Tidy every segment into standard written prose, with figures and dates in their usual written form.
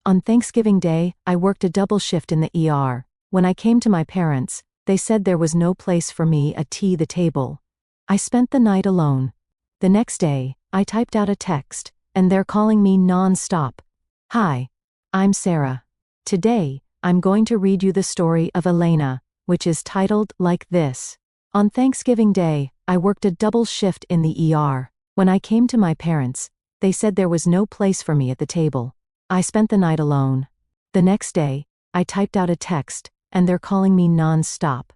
On Thanksgiving Day, I worked a double shift in the ER. When I came to my parents, they said there was no place for me at the table. I spent the night alone. The next day, I typed out a text, and they're calling me non-stop. Hi, I'm Sarah. Today, I'm going to read you the story of Elena, which is titled like this. On Thanksgiving Day, I worked a double shift in the ER. When I came to my parents, they said there was no place for me at the table. I spent the night alone. The next day, I typed out a text, and they're calling me non-stop.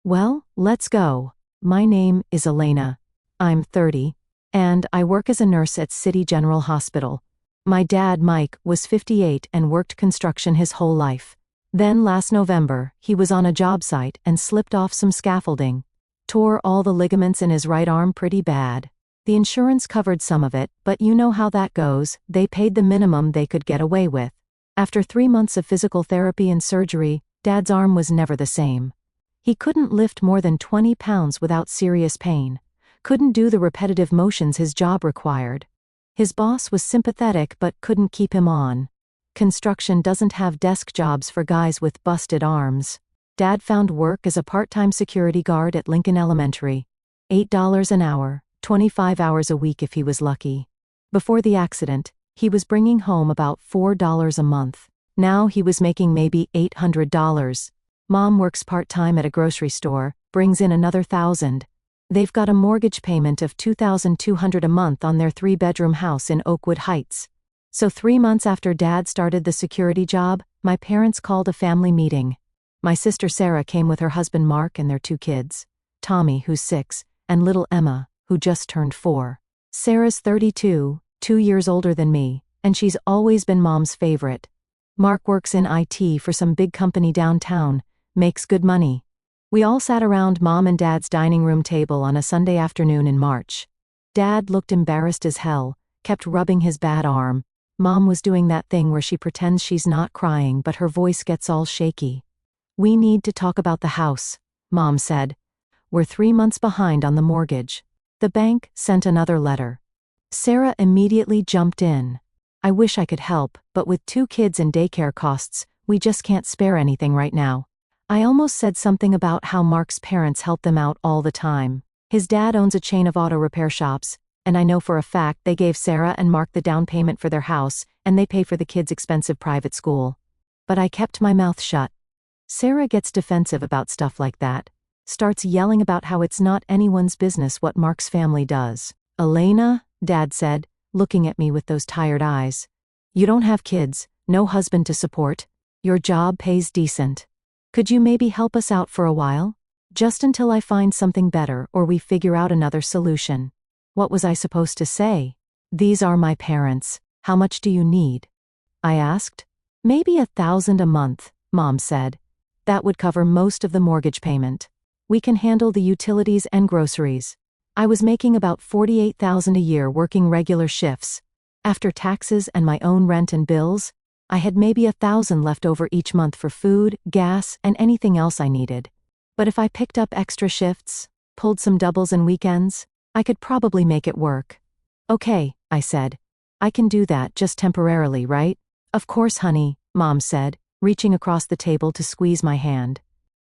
Well, let's go. My name is Elena. I'm 30, and I work as a nurse at City General Hospital. My dad, Mike, was 58 and worked construction his whole life. Then last November, he was on a job site and slipped off some scaffolding. Tore all the ligaments in his right arm pretty bad. The insurance covered some of it, but you know how that goes, they paid the minimum they could get away with. After 3 months of physical therapy and surgery, Dad's arm was never the same. He couldn't lift more than 20 pounds without serious pain. Couldn't do the repetitive motions his job required. His boss was sympathetic but couldn't keep him on. Construction doesn't have desk jobs for guys with busted arms. Dad found work as a part-time security guard at Lincoln Elementary. $8 an hour. 25 hours a week if he was lucky. Before the accident, he was bringing home about $4 a month. Now he was making maybe $800. Mom works part-time at a grocery store, brings in another $1,000. They've got a mortgage payment of $2,200 a month on their 3-bedroom house in Oakwood Heights. So 3 months after Dad started the security job, my parents called a family meeting. My sister Sarah came with her husband Mark and their 2 kids. Tommy, who's 6, and little Emma, who just turned 4. Sarah's 32, 2 years older than me, and she's always been Mom's favorite. Mark works in IT for some big company downtown, makes good money. We all sat around Mom and Dad's dining room table on a Sunday afternoon in March. Dad looked embarrassed as hell, kept rubbing his bad arm. Mom was doing that thing where she pretends she's not crying but her voice gets all shaky. We need to talk about the house, Mom said. We're 3 months behind on the mortgage. The bank sent another letter. Sarah immediately jumped in. I wish I could help, but with 2 kids and daycare costs, we just can't spare anything right now. I almost said something about how Mark's parents help them out all the time. His dad owns a chain of auto repair shops, and I know for a fact they gave Sarah and Mark the down payment for their house, and they pay for the kids' expensive private school. But I kept my mouth shut. Sarah gets defensive about stuff like that. Starts yelling about how it's not anyone's business what Mark's family does. Elena, Dad said, looking at me with those tired eyes. You don't have kids, no husband to support. Your job pays decent. Could you maybe help us out for a while? Just until I find something better or we figure out another solution. What was I supposed to say? These are my parents. How much do you need? I asked. Maybe $1,000 a month, Mom said. That would cover most of the mortgage payment. We can handle the utilities and groceries. I was making about $48,000 a year working regular shifts. After taxes and my own rent and bills, I had maybe $1,000 left over each month for food, gas, and anything else I needed. But if I picked up extra shifts, pulled some doubles and weekends, I could probably make it work. Okay, I said. I can do that just temporarily, right? Of course, honey, Mom said, reaching across the table to squeeze my hand.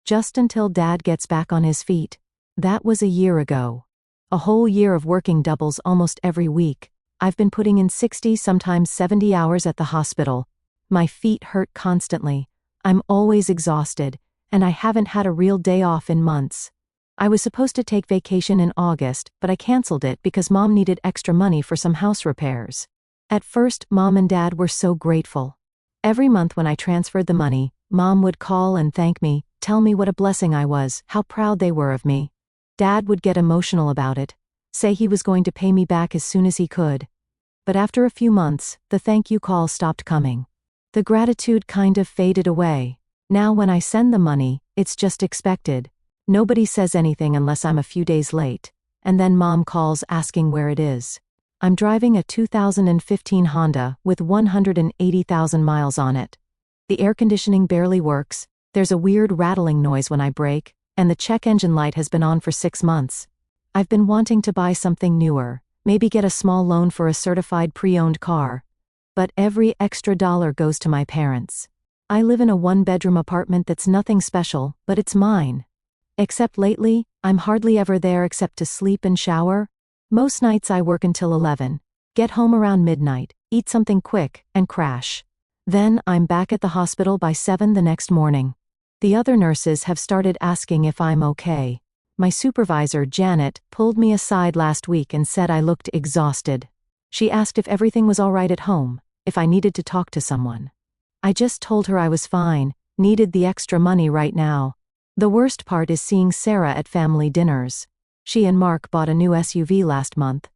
Just until Dad gets back on his feet. That was a year ago. A whole year of working doubles almost every week. I've been putting in 60, sometimes 70 hours at the hospital. My feet hurt constantly. I'm always exhausted, and I haven't had a real day off in months. I was supposed to take vacation in August, but I canceled it because Mom needed extra money for some house repairs. At first, Mom and Dad were so grateful. Every month when I transferred the money, Mom would call and thank me, tell me what a blessing I was, how proud they were of me. Dad would get emotional about it, say he was going to pay me back as soon as he could. But after a few months, the thank you call stopped coming. The gratitude kind of faded away. Now when I send the money, it's just expected. Nobody says anything unless I'm a few days late, and then Mom calls asking where it is. I'm driving a 2015 Honda with 180,000 miles on it. The air conditioning barely works, there's a weird rattling noise when I brake, and the check engine light has been on for 6 months. I've been wanting to buy something newer, maybe get a small loan for a certified pre-owned car. but every extra dollar goes to my parents. I live in a one-bedroom apartment that's nothing special, but it's mine. Except lately, I'm hardly ever there except to sleep and shower. Most nights I work until 11, get home around midnight, eat something quick, and crash. Then I'm back at the hospital by 7 the next morning. The other nurses have started asking if I'm okay. My supervisor, Janet, pulled me aside last week and said I looked exhausted. She asked if everything was all right at home, if I needed to talk to someone. I just told her I was fine, needed the extra money right now. The worst part is seeing Sarah at family dinners. She and Mark bought a new SUV last month.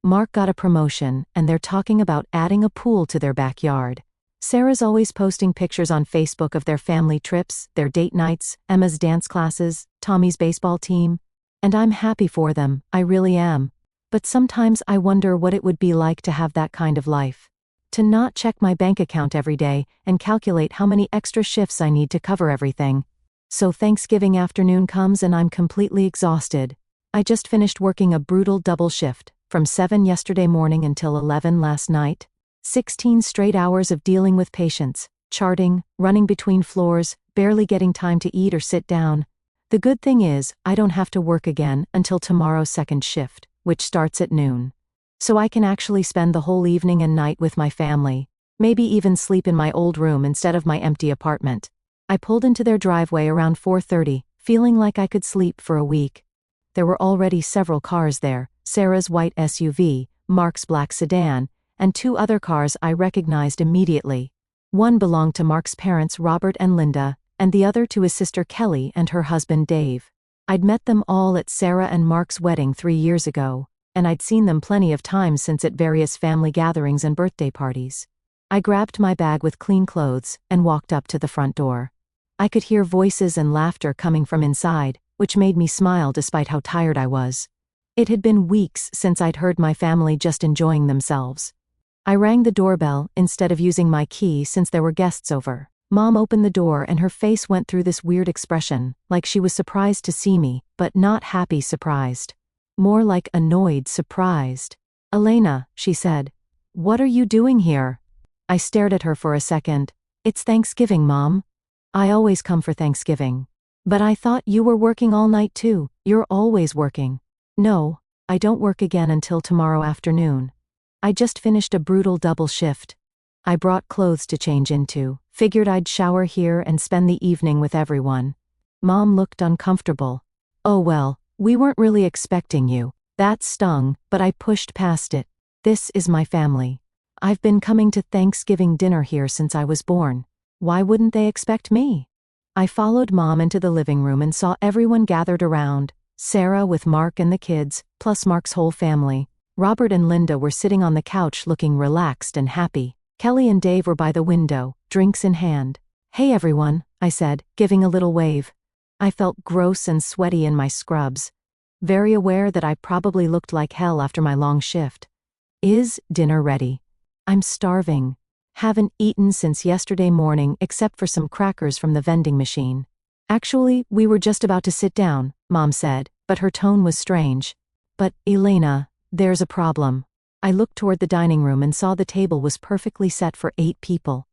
Mark got a promotion, and they're talking about adding a pool to their backyard. Sarah's always posting pictures on Facebook of their family trips, their date nights, Emma's dance classes, Tommy's baseball team. And I'm happy for them, I really am. But sometimes I wonder what it would be like to have that kind of life. To not check my bank account every day and calculate how many extra shifts I need to cover everything. So Thanksgiving afternoon comes and I'm completely exhausted. I just finished working a brutal double shift, from 7 yesterday morning until 11 last night. 16 straight hours of dealing with patients, charting, running between floors, barely getting time to eat or sit down. The good thing is, I don't have to work again until tomorrow's second shift, which starts at noon. So I can actually spend the whole evening and night with my family, maybe even sleep in my old room instead of my empty apartment. I pulled into their driveway around 4:30, feeling like I could sleep for a week. There were already several cars there, Sarah's white SUV, Mark's black sedan, and 2 other cars I recognized immediately. One belonged to Mark's parents, Robert and Linda, and the other to his sister Kelly and her husband Dave. I'd met them all at Sarah and Mark's wedding 3 years ago, and I'd seen them plenty of times since at various family gatherings and birthday parties. I grabbed my bag with clean clothes and walked up to the front door. I could hear voices and laughter coming from inside, which made me smile despite how tired I was. It had been weeks since I'd heard my family just enjoying themselves. I rang the doorbell instead of using my key since there were guests over. Mom opened the door and her face went through this weird expression, like she was surprised to see me, but not happy surprised. More like annoyed surprised. "Elena," she said. "What are you doing here?" I stared at her for a second. "It's Thanksgiving, Mom." "I always come for Thanksgiving." "But I thought you were working all night too. You're always working." "No, I don't work again until tomorrow afternoon. I just finished a brutal double shift. I brought clothes to change into, figured I'd shower here and spend the evening with everyone." Mom looked uncomfortable. "Oh well, we weren't really expecting you." That stung, but I pushed past it. This is my family. I've been coming to Thanksgiving dinner here since I was born. Why wouldn't they expect me? I followed Mom into the living room and saw everyone gathered around, Sarah with Mark and the kids, plus Mark's whole family. Robert and Linda were sitting on the couch looking relaxed and happy. Kelly and Dave were by the window, drinks in hand. "Hey everyone," I said, giving a little wave. I felt gross and sweaty in my scrubs. Very aware that I probably looked like hell after my long shift. "Is dinner ready?" "I'm starving. Haven't eaten since yesterday morning except for some crackers from the vending machine." "Actually, we were just about to sit down," Mom said, but her tone was strange. "But, Elena, there's a problem." I looked toward the dining room and saw the table was perfectly set for 8 people.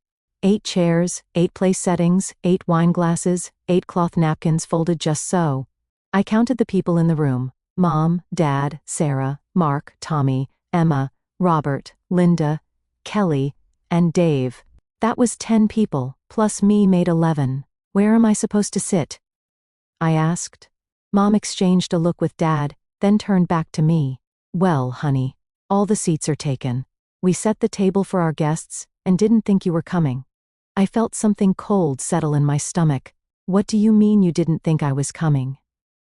8 chairs, 8 place settings, 8 wine glasses, 8 cloth napkins folded just so. I counted the people in the room: Mom, Dad, Sarah, Mark, Tommy, Emma, Robert, Linda, Kelly, and Dave. That was 10 people, plus me made 11. "Where am I supposed to sit?" I asked. Mom exchanged a look with Dad, then turned back to me. "Well, honey, all the seats are taken. We set the table for our guests, and didn't think you were coming." I felt something cold settle in my stomach. "What do you mean you didn't think I was coming?"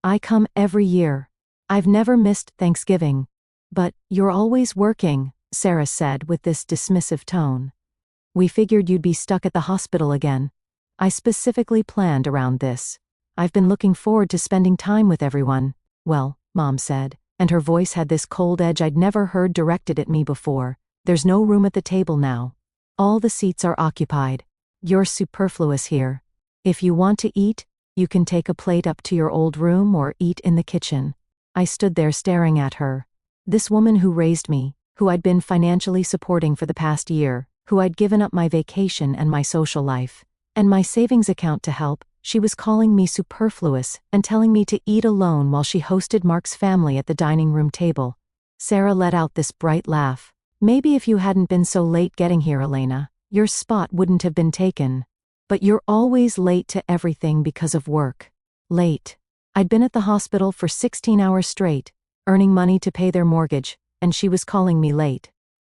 "I come every year. I've never missed Thanksgiving." "But you're always working," Sarah said with this dismissive tone. "We figured you'd be stuck at the hospital again. I specifically planned around this. I've been looking forward to spending time with everyone." "Well," Mom said, and her voice had this cold edge I'd never heard directed at me before, "there's no room at the table now. All the seats are occupied. You're superfluous here. If you want to eat, you can take a plate up to your old room or eat in the kitchen." I stood there staring at her. This woman who raised me, who I'd been financially supporting for the past year, who I'd given up my vacation and my social life, and my savings account to help. She was calling me superfluous and telling me to eat alone while she hosted Mark's family at the dining room table. Sarah let out this bright laugh. Maybe if you hadn't been so late getting here, Elena, your spot wouldn't have been taken. But you're always late to everything because of work. Late. I'd been at the hospital for 16 hours straight, earning money to pay their mortgage, and she was calling me late.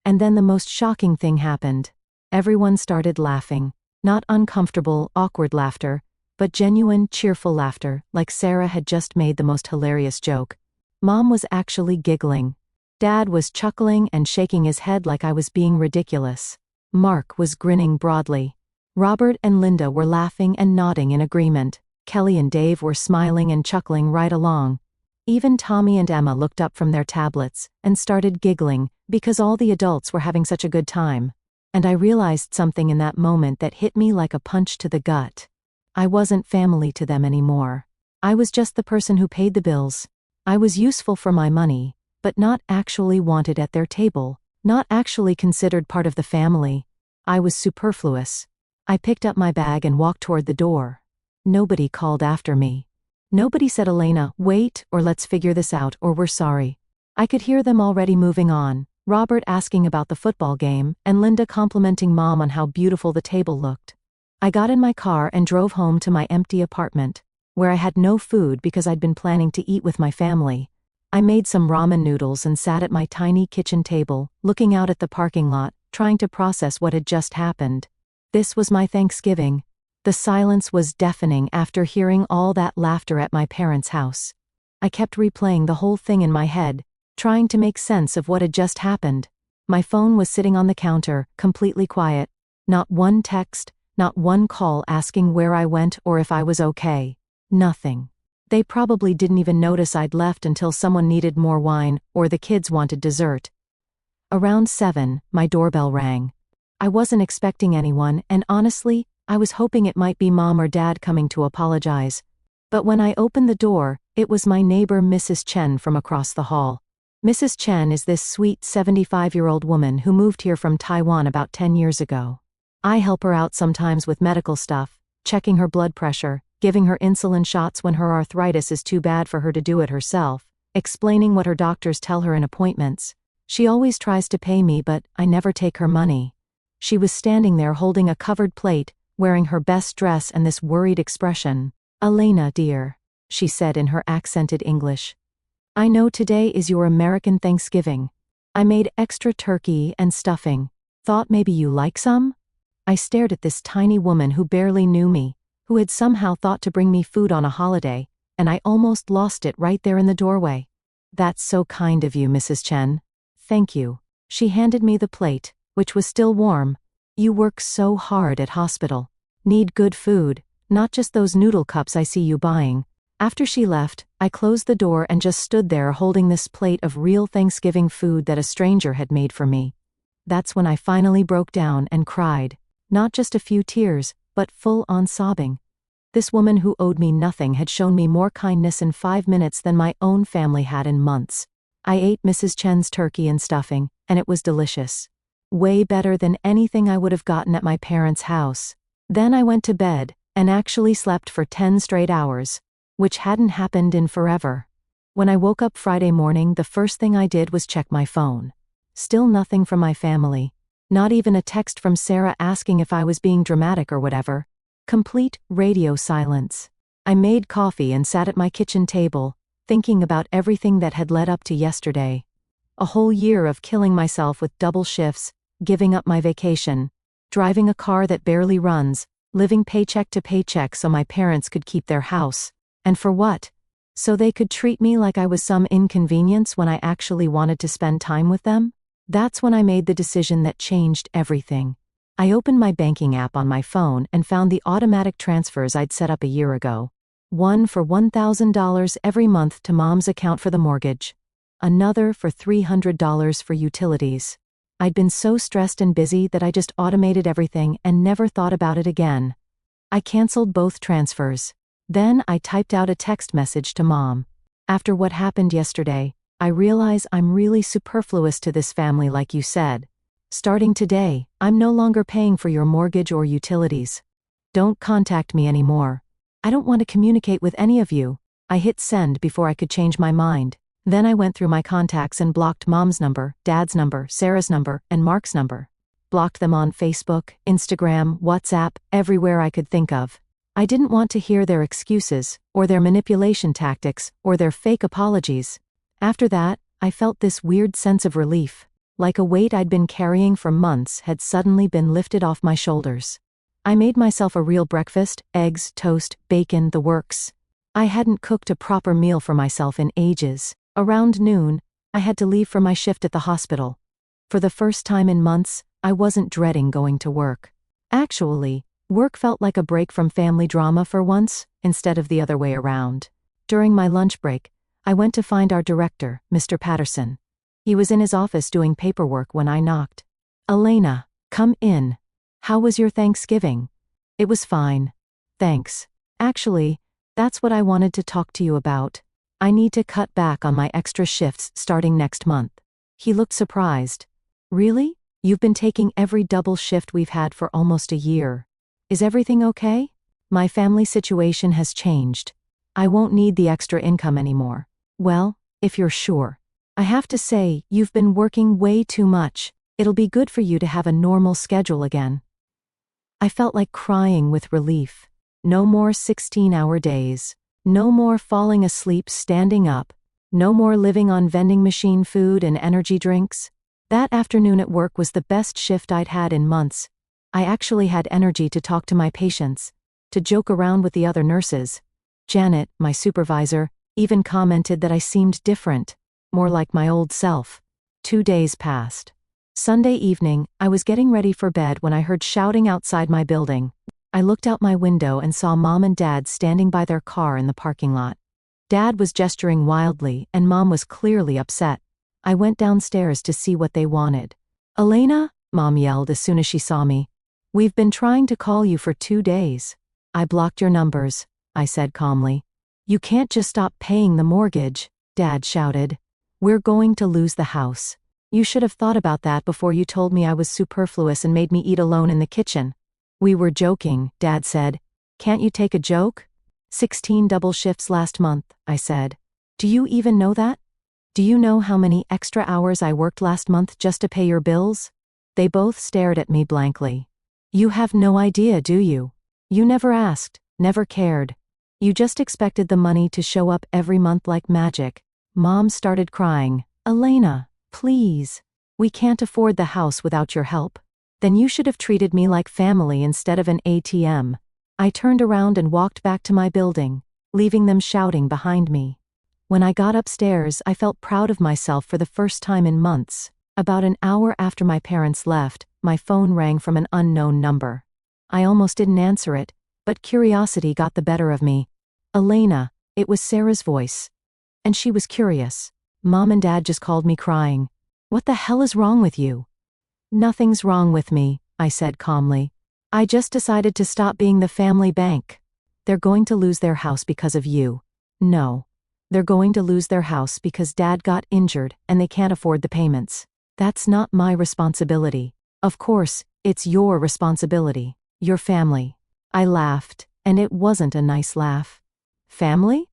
And then the most shocking thing happened. Everyone started laughing. Not uncomfortable, awkward laughter, but genuine, cheerful laughter, like Sarah had just made the most hilarious joke. Mom was actually giggling. Dad was chuckling and shaking his head like I was being ridiculous. Mark was grinning broadly. Robert and Linda were laughing and nodding in agreement. Kelly and Dave were smiling and chuckling right along. Even Tommy and Emma looked up from their tablets and started giggling because all the adults were having such a good time. And I realized something in that moment that hit me like a punch to the gut. I wasn't family to them anymore. I was just the person who paid the bills. I was useful for my money, but not actually wanted at their table, not actually considered part of the family. I was superfluous. I picked up my bag and walked toward the door. Nobody called after me. Nobody said, Elena, wait, or let's figure this out, or we're sorry. I could hear them already moving on, Robert asking about the football game, and Linda complimenting Mom on how beautiful the table looked. I got in my car and drove home to my empty apartment, where I had no food because I'd been planning to eat with my family. I made some ramen noodles and sat at my tiny kitchen table, looking out at the parking lot, trying to process what had just happened. This was my Thanksgiving. The silence was deafening after hearing all that laughter at my parents' house. I kept replaying the whole thing in my head, trying to make sense of what had just happened. My phone was sitting on the counter, completely quiet. Not one text, not one call asking where I went or if I was okay. Nothing. They probably didn't even notice I'd left until someone needed more wine or the kids wanted dessert. Around 7, my doorbell rang. I wasn't expecting anyone, and honestly, I was hoping it might be Mom or Dad coming to apologize. But when I opened the door, it was my neighbor Mrs. Chen from across the hall. Mrs. Chen is this sweet 75-year-old woman who moved here from Taiwan about 10 years ago. I help her out sometimes with medical stuff, checking her blood pressure, giving her insulin shots when her arthritis is too bad for her to do it herself, explaining what her doctors tell her in appointments. She always tries to pay me, but I never take her money. She was standing there holding a covered plate, wearing her best dress and this worried expression. Elena, dear, she said in her accented English. I know today is your American Thanksgiving. I made extra turkey and stuffing. Thought maybe you like some? I stared at this tiny woman who barely knew me, who had somehow thought to bring me food on a holiday, and I almost lost it right there in the doorway. That's so kind of you, Mrs. Chen. Thank you. She handed me the plate, which was still warm. You work so hard at hospital. Need good food, not just those noodle cups I see you buying. After she left, I closed the door and just stood there holding this plate of real Thanksgiving food that a stranger had made for me. That's when I finally broke down and cried. Not just a few tears, but full-on sobbing. This woman who owed me nothing had shown me more kindness in 5 minutes than my own family had in months. I ate Mrs. Chen's turkey and stuffing, and it was delicious. Way better than anything I would have gotten at my parents' house. Then I went to bed, and actually slept for 10 straight hours, which hadn't happened in forever. When I woke up Friday morning, the first thing I did was check my phone. Still nothing from my family. Not even a text from Sarah asking if I was being dramatic or whatever. Complete radio silence. I made coffee and sat at my kitchen table, thinking about everything that had led up to yesterday. A whole year of killing myself with double shifts, giving up my vacation, driving a car that barely runs, living paycheck to paycheck so my parents could keep their house. And for what? So they could treat me like I was some inconvenience when I actually wanted to spend time with them? That's when I made the decision that changed everything. I opened my banking app on my phone and found the automatic transfers I'd set up a year ago. One for $1,000 every month to Mom's account for the mortgage. Another for $300 for utilities. I'd been so stressed and busy that I just automated everything and never thought about it again. I canceled both transfers. Then I typed out a text message to Mom. After what happened yesterday, I realize I'm really superfluous to this family, like you said. Starting today, I'm no longer paying for your mortgage or utilities. Don't contact me anymore. I don't want to communicate with any of you. I hit send before I could change my mind. Then I went through my contacts and blocked Mom's number, Dad's number, Sarah's number, and Mark's number. Blocked them on Facebook, Instagram, WhatsApp, everywhere I could think of. I didn't want to hear their excuses, or their manipulation tactics, or their fake apologies. After that, I felt this weird sense of relief, like a weight I'd been carrying for months had suddenly been lifted off my shoulders. I made myself a real breakfast, eggs, toast, bacon, the works. I hadn't cooked a proper meal for myself in ages. Around noon, I had to leave for my shift at the hospital. For the first time in months, I wasn't dreading going to work. Actually, work felt like a break from family drama for once, instead of the other way around. During my lunch break, I went to find our director, Mr. Patterson. He was in his office doing paperwork when I knocked. "Elena, come in. How was your Thanksgiving?" "It was fine. Thanks. Actually, that's what I wanted to talk to you about. I need to cut back on my extra shifts starting next month." He looked surprised. "Really? You've been taking every double shift we've had for almost a year. Is everything okay?" "My family situation has changed. I won't need the extra income anymore." "Well, if you're sure. I have to say, you've been working way too much. It'll be good for you to have a normal schedule again." I felt like crying with relief. No more 16-hour days. No more falling asleep standing up. No more living on vending machine food and energy drinks. That afternoon at work was the best shift I'd had in months. I actually had energy to talk to my patients, to joke around with the other nurses. Janet, my supervisor, even commented that I seemed different, more like my old self. 2 days passed. Sunday evening, I was getting ready for bed when I heard shouting outside my building. I looked out my window and saw Mom and Dad standing by their car in the parking lot. Dad was gesturing wildly, and Mom was clearly upset. I went downstairs to see what they wanted. "Elena," Mom yelled as soon as she saw me. "We've been trying to call you for 2 days. I blocked your numbers," I said calmly. "You can't just stop paying the mortgage," Dad shouted. "We're going to lose the house. You should have thought about that before you told me I was superfluous and made me eat alone in the kitchen." "We were joking," Dad said. "Can't you take a joke?" 16 double shifts last month, I said. "Do you even know that? Do you know how many extra hours I worked last month just to pay your bills?" They both stared at me blankly. "You have no idea, do you? You never asked, never cared. You just expected the money to show up every month like magic." Mom started crying. "Elena, please. We can't afford the house without your help. Then you should have treated me like family instead of an ATM." I turned around and walked back to my building, leaving them shouting behind me. When I got upstairs, I felt proud of myself for the first time in months. About an hour after my parents left, my phone rang from an unknown number. I almost didn't answer it, but curiosity got the better of me. "Elena," it was Sarah's voice. And she was curious. "Mom and Dad just called me crying. What the hell is wrong with you?" "Nothing's wrong with me," I said calmly. "I just decided to stop being the family bank." "They're going to lose their house because of you." "No. They're going to lose their house because Dad got injured and they can't afford the payments. That's not my responsibility." "Of course, it's your responsibility. Your family." I laughed, and it wasn't a nice laugh. "Family?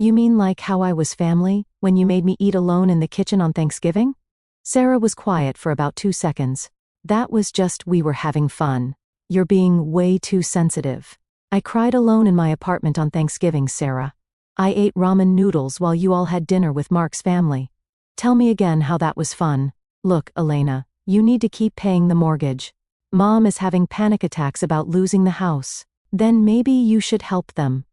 You mean like how I was family, when you made me eat alone in the kitchen on Thanksgiving?" Sarah was quiet for about 2 seconds. "That was just we were having fun. You're being way too sensitive. I cried alone in my apartment on Thanksgiving, Sarah. I ate ramen noodles while you all had dinner with Mark's family. Tell me again how that was fun." "Look, Elena, you need to keep paying the mortgage. Mom is having panic attacks about losing the house. Then maybe you should help them."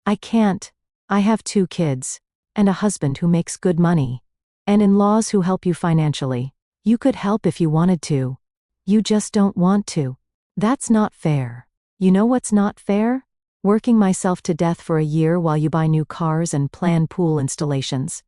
"I can't. I have 2 kids. And a husband who makes good money. And in-laws who help you financially. You could help if you wanted to. You just don't want to. That's not fair." "You know what's not fair? Working myself to death for a year while you buy new cars and plan pool installations."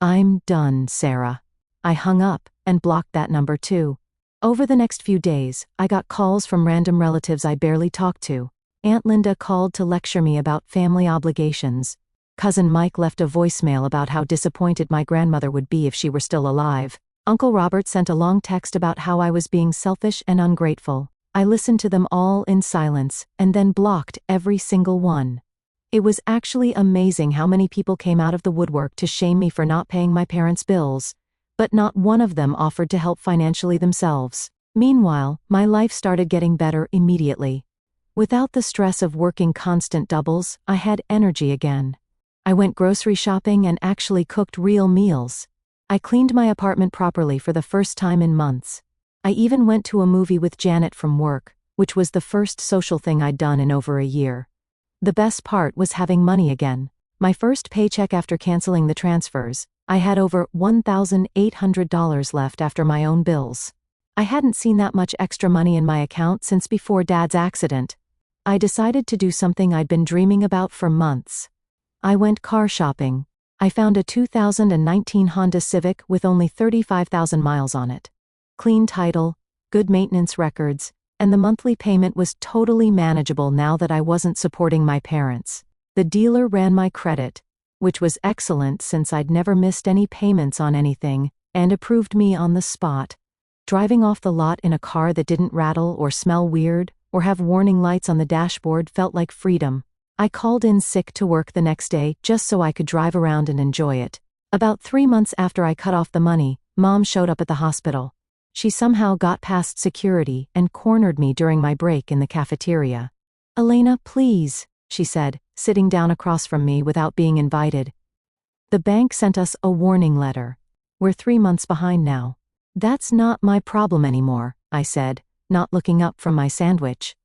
"I'm done, Sarah." I hung up and blocked that number too. Over the next few days, I got calls from random relatives I barely talked to. Aunt Linda called to lecture me about family obligations. Cousin Mike left a voicemail about how disappointed my grandmother would be if she were still alive. Uncle Robert sent a long text about how I was being selfish and ungrateful. I listened to them all in silence, and then blocked every single one. It was actually amazing how many people came out of the woodwork to shame me for not paying my parents' bills, but not one of them offered to help financially themselves. Meanwhile, my life started getting better immediately. Without the stress of working constant doubles, I had energy again. I went grocery shopping and actually cooked real meals. I cleaned my apartment properly for the first time in months. I even went to a movie with Janet from work, which was the first social thing I'd done in over a year. The best part was having money again. My first paycheck after canceling the transfers, I had over $1,800 left after my own bills. I hadn't seen that much extra money in my account since before Dad's accident. I decided to do something I'd been dreaming about for months. I went car shopping. I found a 2019 Honda Civic with only 35,000 miles on it. Clean title, good maintenance records, and the monthly payment was totally manageable now that I wasn't supporting my parents. The dealer ran my credit, which was excellent since I'd never missed any payments on anything, and approved me on the spot. Driving off the lot in a car that didn't rattle or smell weird, or have warning lights on the dashboard felt like freedom. I called in sick to work the next day just so I could drive around and enjoy it. About 3 months after I cut off the money, Mom showed up at the hospital. She somehow got past security and cornered me during my break in the cafeteria. "Elena, please," she said, sitting down across from me without being invited. "The bank sent us a warning letter. We're 3 months behind now." "That's not my problem anymore," I said, not looking up from my sandwich.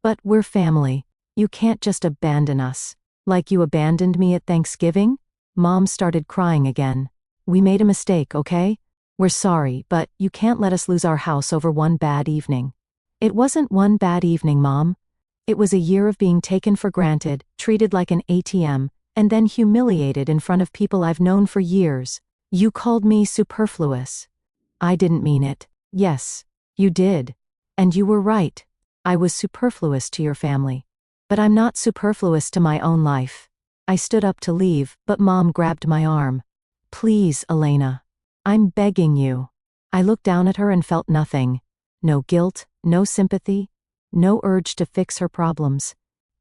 "But we're family. You can't just abandon us. Like you abandoned me at Thanksgiving?" Mom started crying again. "We made a mistake, okay? We're sorry, but you can't let us lose our house over one bad evening." "It wasn't one bad evening, Mom. It was a year of being taken for granted, treated like an ATM, and then humiliated in front of people I've known for years. You called me superfluous." "I didn't mean it." "Yes, you did. And you were right. I was superfluous to your family. But I'm not superfluous to my own life." I stood up to leave, but Mom grabbed my arm. "Please, Elena. I'm begging you." I looked down at her and felt nothing. No guilt, no sympathy, no urge to fix her problems.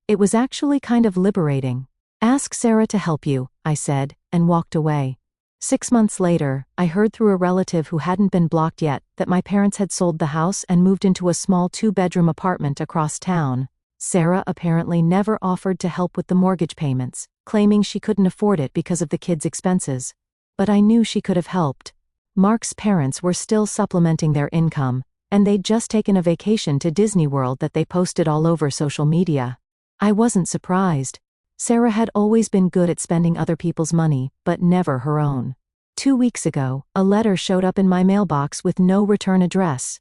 It was actually kind of liberating. "Ask Sarah to help you," I said, and walked away. 6 months later, I heard through a relative who hadn't been blocked yet that my parents had sold the house and moved into a small 2-bedroom apartment across town. Sarah apparently never offered to help with the mortgage payments, claiming she couldn't afford it because of the kids' expenses. But I knew she could have helped. Mark's parents were still supplementing their income, and they'd just taken a vacation to Disney World that they posted all over social media. I wasn't surprised. Sarah had always been good at spending other people's money, but never her own. 2 weeks ago, a letter showed up in my mailbox with no return address.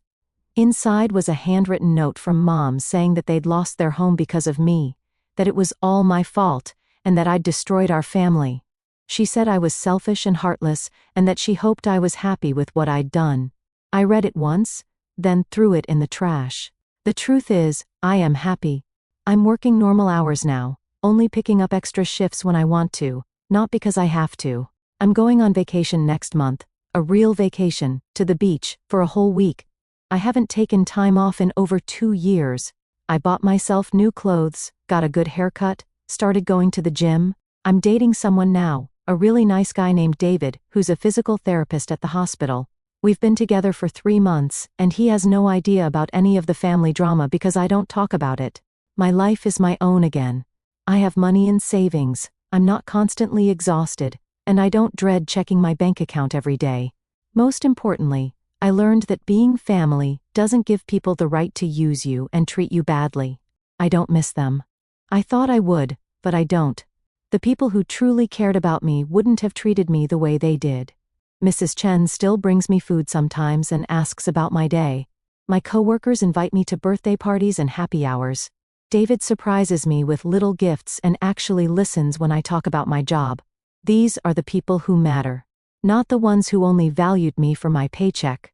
Inside was a handwritten note from Mom saying that they'd lost their home because of me, that it was all my fault, and that I'd destroyed our family. She said I was selfish and heartless, and that she hoped I was happy with what I'd done. I read it once, then threw it in the trash. The truth is, I am happy. I'm working normal hours now, only picking up extra shifts when I want to, not because I have to. I'm going on vacation next month, a real vacation, to the beach, for a whole week. I haven't taken time off in over 2 years. I bought myself new clothes, got a good haircut, started going to the gym. I'm dating someone now, a really nice guy named David, who's a physical therapist at the hospital. We've been together for 3 months, and he has no idea about any of the family drama because I don't talk about it. My life is my own again. I have money in savings, I'm not constantly exhausted, and I don't dread checking my bank account every day. Most importantly, I learned that being family doesn't give people the right to use you and treat you badly. I don't miss them. I thought I would, but I don't. The people who truly cared about me wouldn't have treated me the way they did. Mrs. Chen still brings me food sometimes and asks about my day. My coworkers invite me to birthday parties and happy hours. David surprises me with little gifts and actually listens when I talk about my job. These are the people who matter. Not the ones who only valued me for my paycheck.